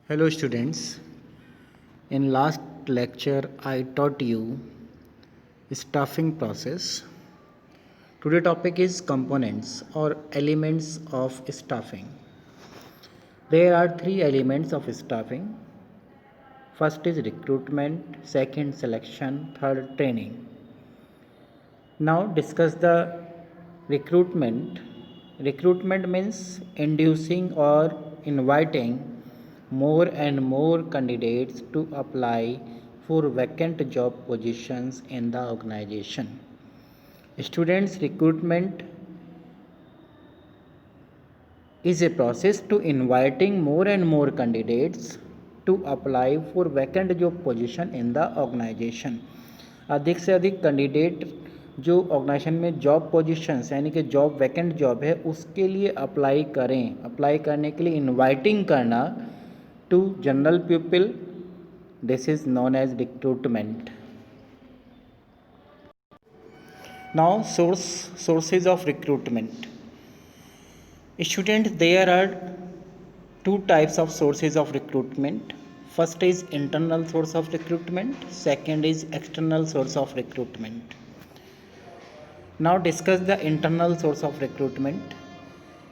Hello students, in last lecture I taught you staffing process. Today topic is components or elements of staffing. There are three elements of staffing. First is recruitment, second selection, third training. Now discuss the recruitment. Recruitment means inducing or inviting more and more candidates to apply for vacant job positions in the organization. Students recruitment is a process to inviting more and more candidates to apply for vacant job position in the organization. अधिक से अधिक candidate जो organisation में job positions यानी कि job vacant job है उसके लिए अप्लाई करें. अप्लाई करने के लिए इनवाइटिंग करना to general people, this is known as recruitment. Now sources of recruitment. Students, there are two types of sources of recruitment. First is internal source of recruitment, second is external source of recruitment. Now discuss the internal source of recruitment.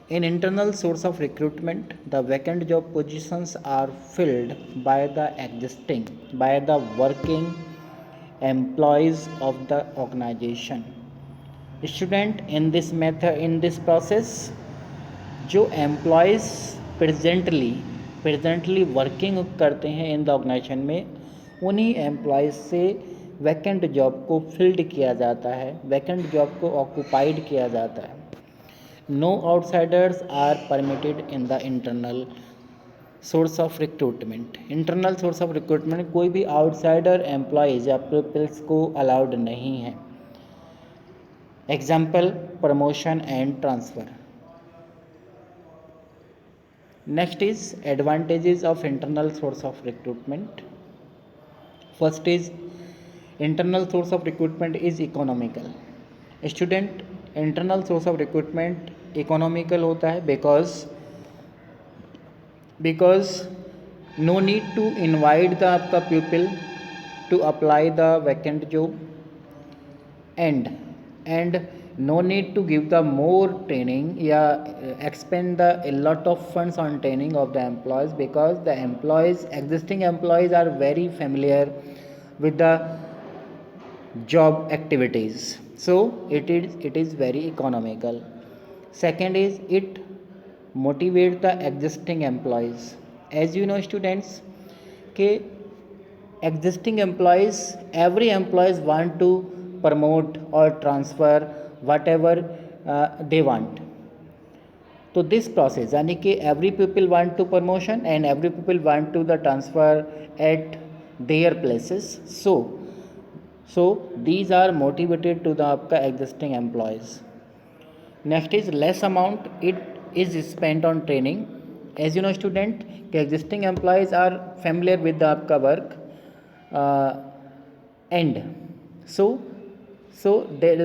In internal source of recruitment, the vacant job positions are filled by the working employees of the organization. Student, in this process, जो employees presently working करते हैं in the organisation में, उन्हीं employees से vacant job को field किया जाता है, वैकेंट जॉब को ऑक्यूपाइड किया जाता है. No outsiders are permitted in the internal source of recruitment. Internal source of recruitment कोई भी आउटसाइडर एम्प्लॉयज़ या पीपल्स को अलाउड नहीं है. Example promotion and transfer. Next is advantages of internal source of recruitment. First is internal source of recruitment is economical. Student, internal source of recruitment economical होता है because no need to invite the आपका pupil to apply the vacant job and no need to give the more training या expend the a lot of funds on training of the employees, because the existing employees are very familiar with the job activities, so it is very economical. Second is it motivate the existing employees. As you know students कि existing employees, every employees want to promote or transfer whatever they want. तो this process यानी कि every people want to promotion and every people want to the transfer at their places, so these are motivated to the आपका existing employees. Next is less amount it is spent on training. As you know student कि existing employees are familiar with the आपका work and so there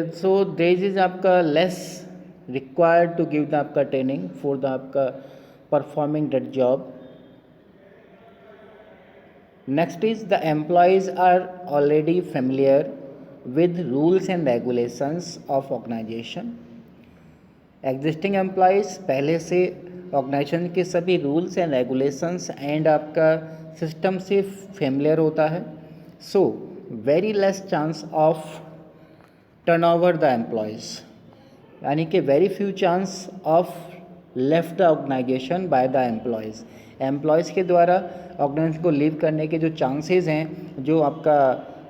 is आपका less required to give the आपका training for the आपका performing that job. Next is the employees are already familiar with rules and regulations of organization. Existing employees पहले से organization के सभी rules and regulations and आपका system से familiar होता है, so very less chance of turnover the employees, यानी कि very few chance of left the organisation by the employees के द्वारा ऑर्गेनाइजेशन को लीव करने के जो चांसेस हैं, जो आपका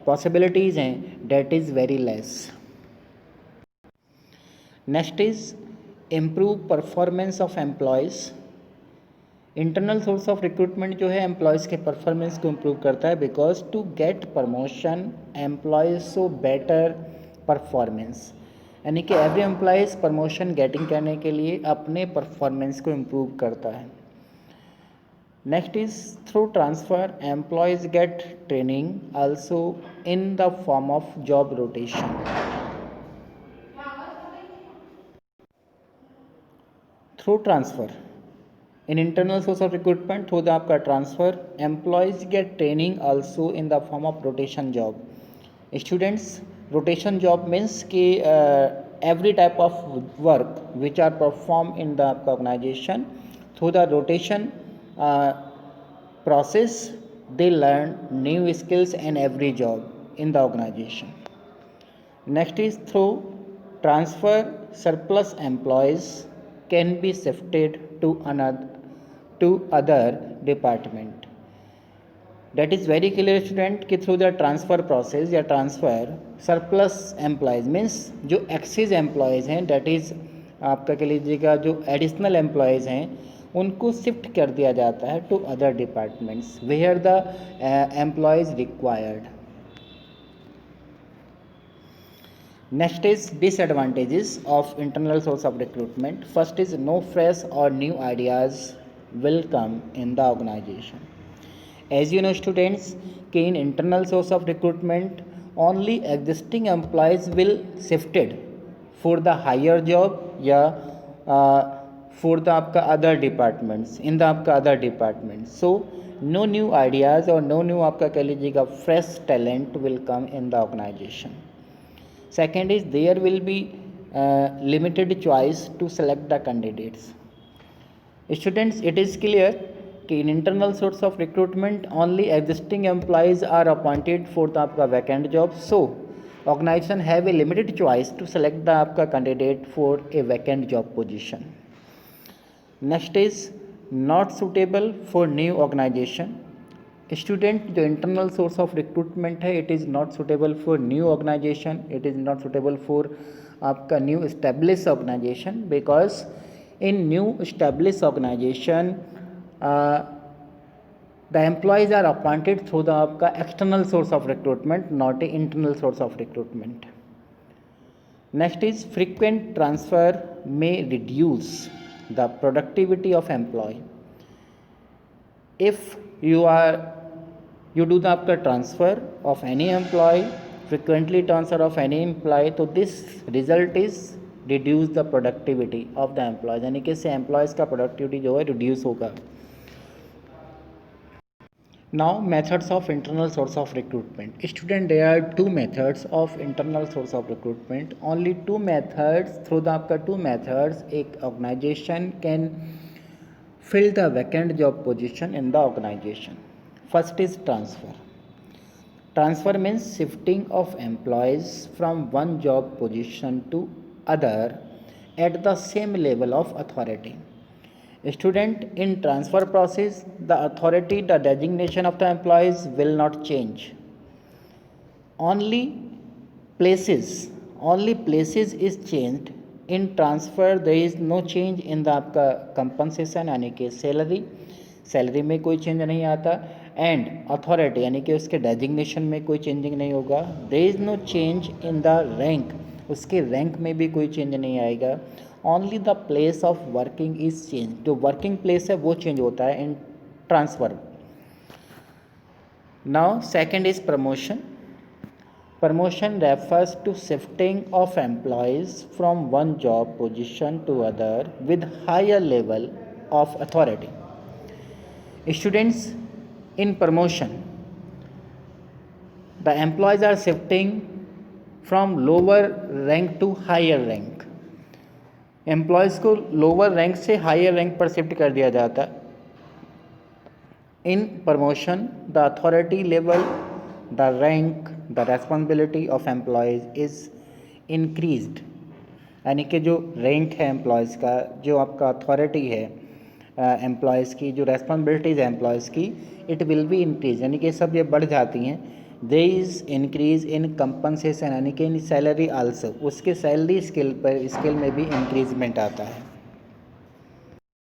पॉसिबिलिटीज़ हैं, that is very less. Next is improve performance of employees. Internal source of recruitment जो है एम्प्लॉयज़ के परफॉर्मेंस को इम्प्रूव करता है, because to get promotion employees so better performance, यानी कि एवरी एम्प्लॉयज़ प्रमोशन गेटिंग करने के लिए अपने परफॉर्मेंस को इम्प्रूव करता है. Next is through transfer employees get training also in the form of job rotation. Through transfer In internal source of recruitment through the आपका transfer, employees get training also in the form of rotation job. Students, rotation job means कि every type of work which are performed in the आपका organization through the rotation process they learn new skills in every job in the organization. Next is through transfer, surplus employees can be shifted to other department. That is very clear student कि through the transfer process या transfer surplus employees means जो excess employees हैं that is आपका कह लीजिएगा जो additional employees हैं उनको शिफ्ट कर दिया जाता है to other departments where the employees required. Next is disadvantages of internal source of recruitment. First is no fresh or new ideas will come in the organization. As you know students कि in internal source of recruitment only existing employees will shifted for the higher job या for the आपका other departments in the आपका other departments. So no new ideas or no new आपका कह लीजिएगा fresh talent will come in the organization. Second is there will be limited choice to select the candidates. Students, it is clear कि in internal source of recruitment only existing employees are appointed for the आपका vacant job. So organization have a limited choice to select the आपका candidate for a vacant job position. Next is not suitable for new organization. Student जो internal source of recruitment है it is not suitable for new organization, it is not suitable for आपका new establish organization because in new establish organization the employees are appointed through the आपका external source of recruitment not a internal source of recruitment. Next is frequent transfer may reduce the productivity of employee. If you do the आपका transfer of any employee, frequently transfer of any employee, तो this result is reduce the productivity of the employees, यानी कि इससे employees का productivity जो है reduce होगा. Now methods of internal source of recruitment. Student, there are two methods of internal source of recruitment. Only two methods, through the आपका two methods एक organization can fill the vacant job position in the organization. First is transfer. Transfer means shifting of employees from one job position to other at the same level of authority. Student, in transfer process the authority, the designation of the employees will not change. Only places is changed. In transfer there is no change in the आपका compensation यानी कि salary में कोई change नहीं आता and authority यानी कि उसके डेजिग्नेशन में कोई चेंजिंग नहीं होगा. There is no change in the rank, उसके रैंक में भी कोई चेंज नहीं आएगा. Only the place of working is change, जो वर्किंग प्लेस है वो चेंज होता है in transfer. Now second is promotion. Promotion refers to shifting of employees from one job position to other with higher level of authority. Students, in promotion the employees are shifting from lower rank to higher rank. Employees को lower rank से higher rank पर shift कर दिया जाता है. In promotion the authority level, the rank, the responsibility of employees is increased, यानी कि जो रैंक है एम्प्लॉयज़ का, जो आपका अथॉरिटी है एम्प्लॉयज़ की, जो रेस्पॉन्सिबिलिटीज़ है एम्प्लॉयज़ की, इट विल बी इंक्रीज, यानी कि सब ये बढ़ जाती हैं. There is increase in compensation, यानी कि इन सैलरी आल्सो, उसके सैलरी स्केल में भी इंक्रीजमेंट आता है.